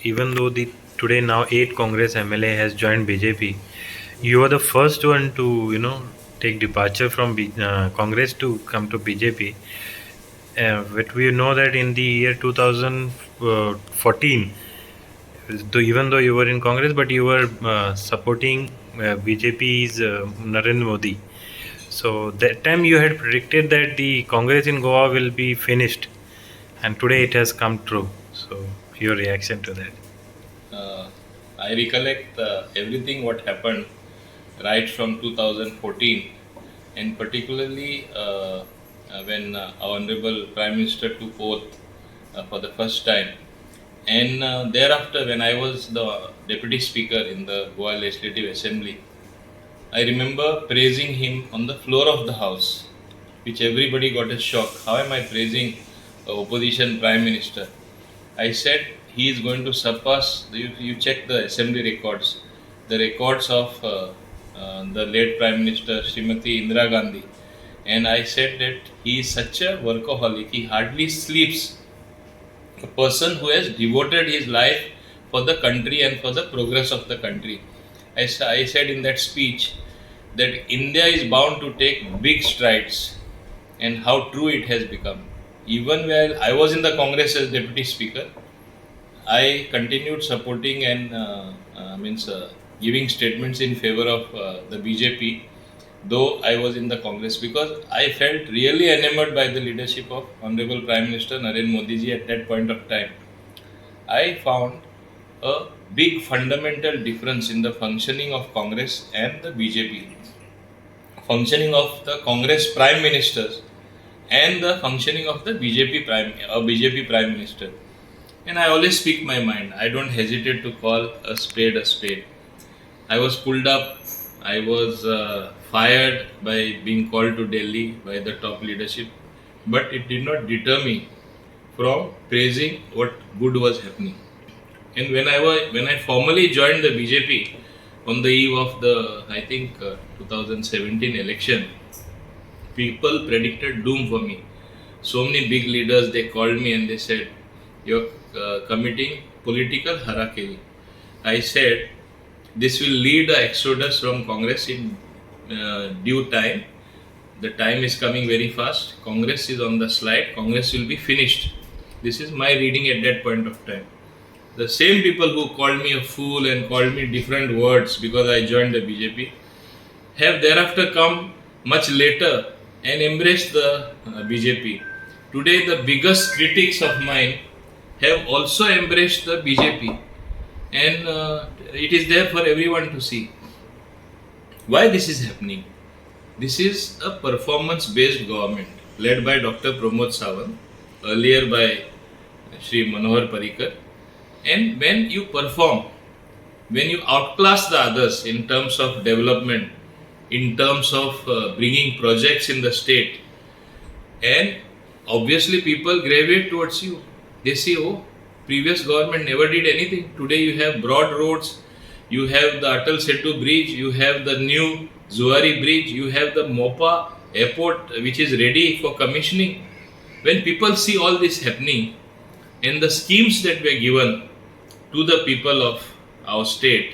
even though the today now 8 Congress MLA has joined BJP, you are the first one to take departure from Congress to come to BJP. But we know that in the year 2014, even though you were in Congress, but you were supporting BJP's Narendra Modi. So that time you had predicted that the Congress in Goa will be finished, and today it has come true. So your reaction to that? Uh, I recollect everything what happened right from 2014, and particularly when our Honorable Prime Minister took oath for the first time. And thereafter, when I was the Deputy Speaker in the Goa Legislative Assembly, I remember praising him on the floor of the House, which everybody got a shock. How am I praising a opposition Prime Minister? I said he is going to surpass. You check the assembly records, the records of the late Prime Minister Srimati Indira Gandhi, and I said that he is such a workaholic. He hardly sleeps. A person who has devoted his life for the country and for the progress of the country. I said in that speech that India is bound to take big strides, and how true it has become. Even while I was in the Congress as Deputy Speaker, I continued supporting and means giving statements in favor of the BJP, though I was in the Congress, because I felt really enamored by the leadership of Honorable Prime Minister Narendra Modi ji at that point of time. I found a big fundamental difference in the functioning of Congress and the BJP, functioning of the Congress Prime Ministers and the functioning of the BJP Prime Minister. And I always speak my mind. I don't hesitate to call a spade a spade. I was pulled up. I was fired by being called to Delhi by the top leadership, but it did not deter me from praising what good was happening. And when I formally joined the BJP on the eve of the 2017 election, people predicted doom for me. So many big leaders, they called me and they said, "You're committing political harakiri." I said, "This will lead the exodus from Congress in due time. The time is coming very fast. Congress is on the slide. Congress will be finished." This is my reading at that point of time. The same people who called me a fool and called me different words because I joined the BJP have thereafter come much later and embraced the BJP. Today, the biggest critics of mine have also embraced the BJP, and it is there for everyone to see. Why this is happening? This is a performance based government led by Dr. Pramod Sawant, earlier by Shri Manohar Parrikar. And when you perform, when you outclass the others in terms of development, in terms of bringing projects in the state, and obviously people gravitate towards you. They say, "Oh, previous government never did anything. Today you have broad roads, you have the Atal Setu bridge, you have the new Zuari bridge, you have the Mopa airport which is ready for commissioning." When people see all this happening and the schemes that were given to the people of our state,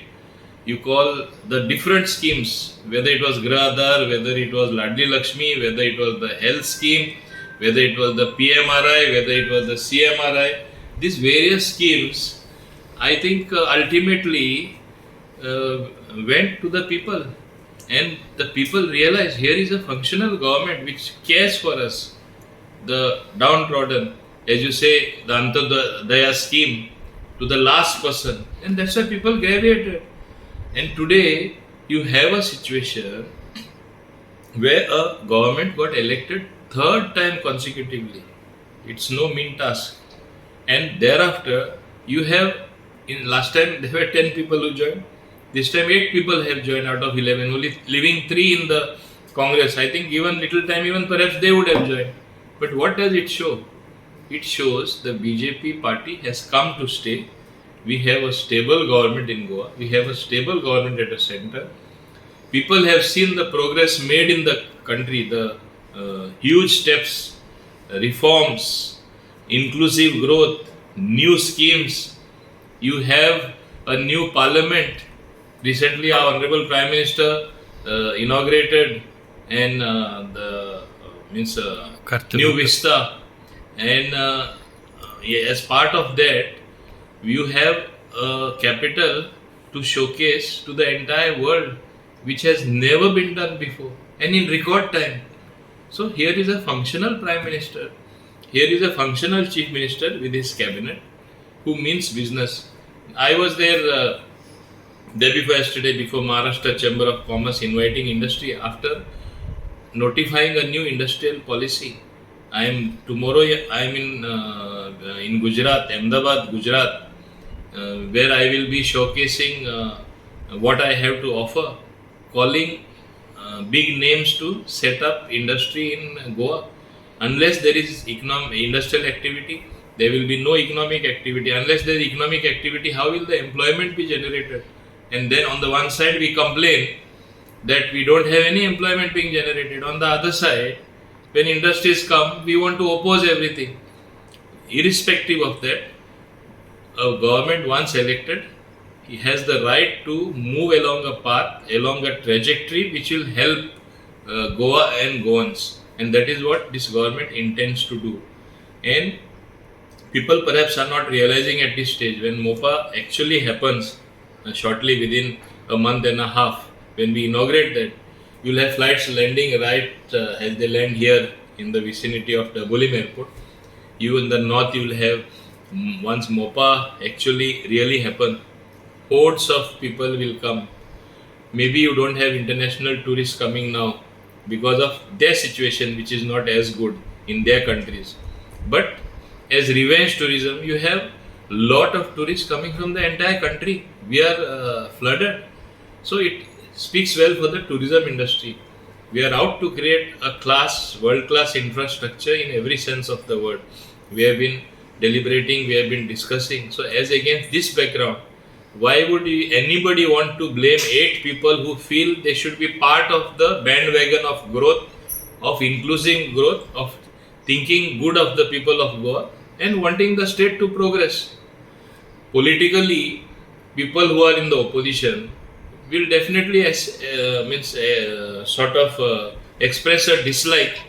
you call the different schemes, whether it was Grahadar, whether it was Ladli Lakshmi, whether it was the health scheme, whether it was the PMRI, whether it was the CMRI, these various schemes, I think ultimately went to the people, and the people realized here is a functional government which cares for us, the downtrodden, as you say, the Antodaya scheme to the last person, and that's why people gravitated. And today you have a situation where a government got elected third time consecutively. It's no mean task. And thereafter you have, in last time there were 10 people who joined. This time 8 people have joined out of 11, only leaving 3 in the Congress. I think given little time, even perhaps they would have joined. But what does it show? It shows the BJP party has come to stay. We have a stable government in Goa. We have a stable government at the center. People have seen the progress made in the country, the huge steps, reforms, inclusive growth, new schemes. You have a new parliament. Recently, our honorable Prime Minister inaugurated and the means new Kartaluka. vista, and yeah, as part of that, you have a capital to showcase to the entire world, which has never been done before, and in record time. So here is a functional Prime Minister. Here is a functional Chief Minister with his cabinet who means business. I was there day before yesterday before Maharashtra Chamber of Commerce inviting industry after notifying a new industrial policy. I am tomorrow. I am in Gujarat, Ahmedabad, Gujarat, where I will be showcasing what I have to offer, calling big names to set up industry in Goa. Unless there is industrial activity, there will be no economic activity. Unless there is economic activity, how will the employment be generated? And then on the one side we complain that we don't have any employment being generated. On the other side, when industries come, we want to oppose everything. Irrespective of that, a government once elected, he has the right to move along a path, along a trajectory which will help Goa and Goans. And that is what this government intends to do. And people perhaps are not realizing at this stage when MOPA actually happens shortly within a month and a half, when we inaugurate that, you'll have flights landing right as they land here in the vicinity of Dabolim Airport. You in the north, you will have once MOPA actually really happen, hordes of people will come. Maybe you don't have international tourists coming now because of their situation, which is not as good in their countries. But as revenge tourism, you have lot of tourists coming from the entire country. We are flooded, so it speaks well for the tourism industry. We are out to create a world class infrastructure in every sense of the word. We have been deliberating, we have been discussing. So, as against this background, why would anybody want to blame 8 people who feel they should be part of the bandwagon of growth, of inclusive growth, of thinking good of the people of Goa and wanting the state to progress? Politically, people who are in the opposition will definitely express a dislike.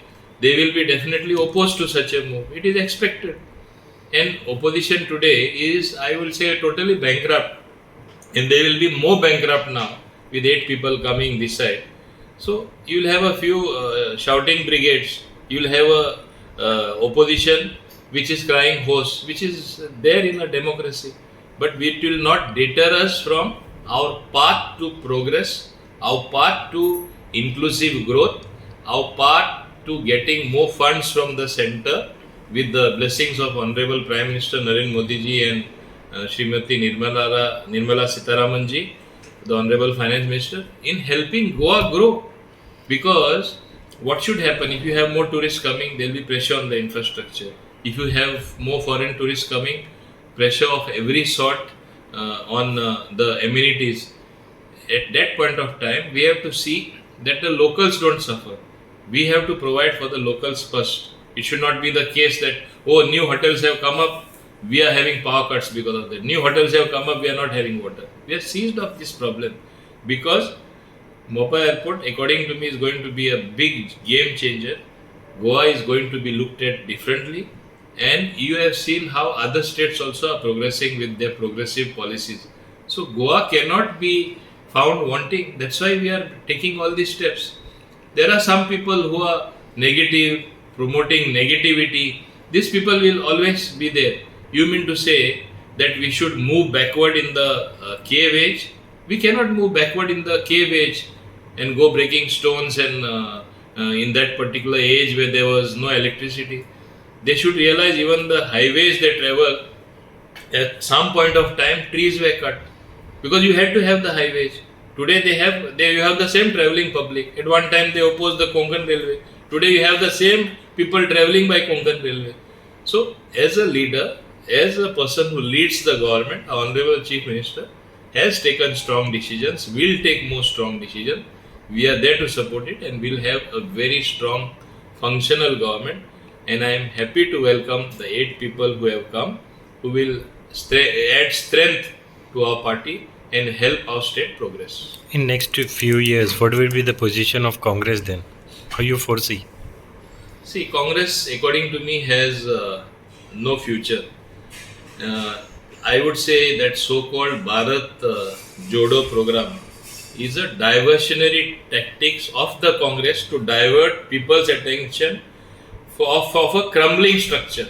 They will be definitely opposed to such a move. It is expected. And opposition today is, I will say, totally bankrupt, and they will be more bankrupt now with 8 people coming this side. So you will have a few shouting brigades. You will have a opposition which is crying hoarse, which is there in a democracy. But it will not deter us from our path to progress, our path to inclusive growth, our path to getting more funds from the center with the blessings of Honorable Prime Minister Narendra Modi ji and Srimati Nirmala Sitharaman ji, the Honorable Finance Minister, in helping Goa grow. Because what should happen if you have more tourists coming, there will be pressure on the infrastructure. If you have more foreign tourists coming, pressure of every sort on the amenities. At that point of time, we have to see that the locals don't suffer. We have to provide for the locals first. It should not be the case that, oh, new hotels have come up, we are having power cuts because of that. New hotels have come up, we are not having water. We are seized of this problem because Mopa Airport, according to me, is going to be a big game changer. Goa is going to be looked at differently, and you have seen how other states also are progressing with their progressive policies. So Goa cannot be found wanting. That's why we are taking all these steps. There are some people who are negative, promoting negativity. These people will always be there. You mean to say that we should move backward in the cave age? We cannot move backward in the cave age and go breaking stones and in that particular age where there was no electricity. They should realize even the highways they travel, at some point of time trees were cut because you had to have the highways. Today you have the same travelling public. At one time they opposed the Konkan Railway. Today you have the same people travelling by Konkan Railway. So as a leader, as a person who leads the government, our Honorable Chief Minister has taken strong decisions, will take more strong decisions. We are there to support it and will have a very strong functional government. And I am happy to welcome the 8 people who have come, who will add strength to our party and help our state progress. In next few years, what will be the position of Congress then? How you foresee? See, Congress, according to me, has no future. Uh, I would say that so-called Bharat Jodo program is a diversionary tactics of the Congress to divert people's attention of a crumbling structure.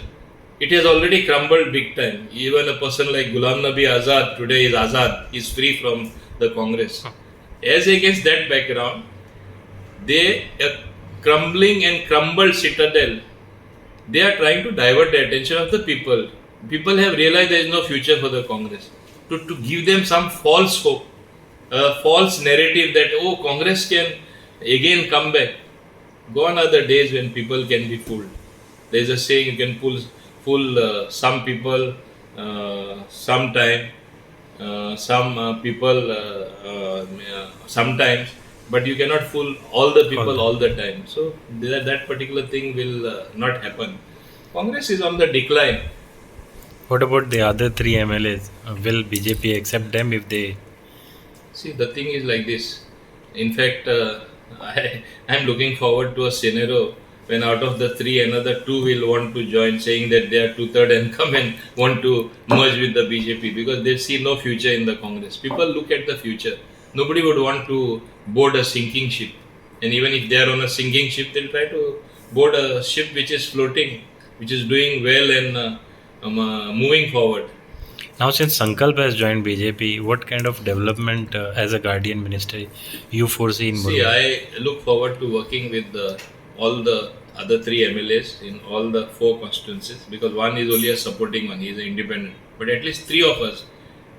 It has already crumbled big time. Even a person like Ghulam Nabi Azad today is Azad, is free from the Congress. As against that background, they a crumbling and crumbled citadel. They are trying to divert the attention of the people. People have realized there is no future for the Congress. To give them some false hope, a false narrative that oh Congress can again come back. Gone are the days when people can be fooled. There is a saying you can fool some people sometime, some people sometimes, but you cannot fool all the people all the time. So that particular thing will not happen. Congress is on the decline. What about the other three MLAs? Will BJP accept them if they? See, the thing is like this. In fact, I am looking forward to a scenario when out of the three, another two will want to join, saying that they are two-third and come and want to merge with the BJP because they see no future in the Congress. People look at the future. Nobody would want to board a sinking ship. And even if they are on a sinking ship, they'll try to board a ship which is floating, which is doing well and moving forward. Now, since Sankalp has joined BJP, what kind of development as a guardian minister you foresee in See, Mormugao? I look forward to working with all the other three MLAs in all the four constituencies because one is only a supporting one, he is an independent. But at least three of us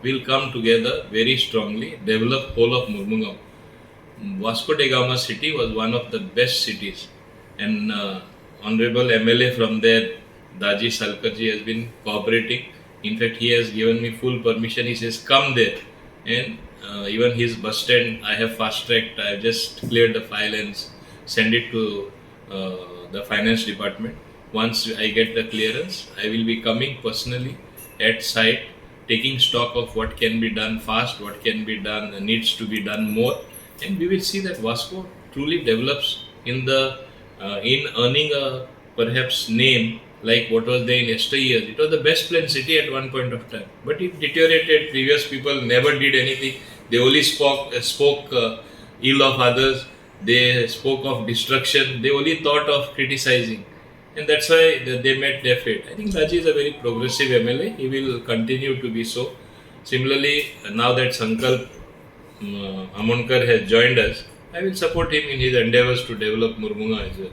will come together very strongly, develop whole of Mormugao. Vasco da Gama city was one of the best cities, and Honorable MLA from there, Daji Salkarji, has been cooperating. In fact, he has given me full permission. He says, come there. And even his bus stand, I have fast tracked. I have just cleared the file and send it to the finance department. Once I get the clearance, I will be coming personally at site, taking stock of what can be done fast, what can be done, needs to be done more. And we will see that Vasco truly develops in earning a perhaps name like what was there in yesteryears. It was the best planned city at one point of time, but it deteriorated. Previous people never did anything. They only spoke ill of others. They spoke of destruction. They only thought of criticizing, and that's why they met their fate. I think Daji is a very progressive MLA. He will continue to be so. Similarly, now that Sankalp Amonkar has joined us, I will support him in his endeavors to develop Mormugao as well.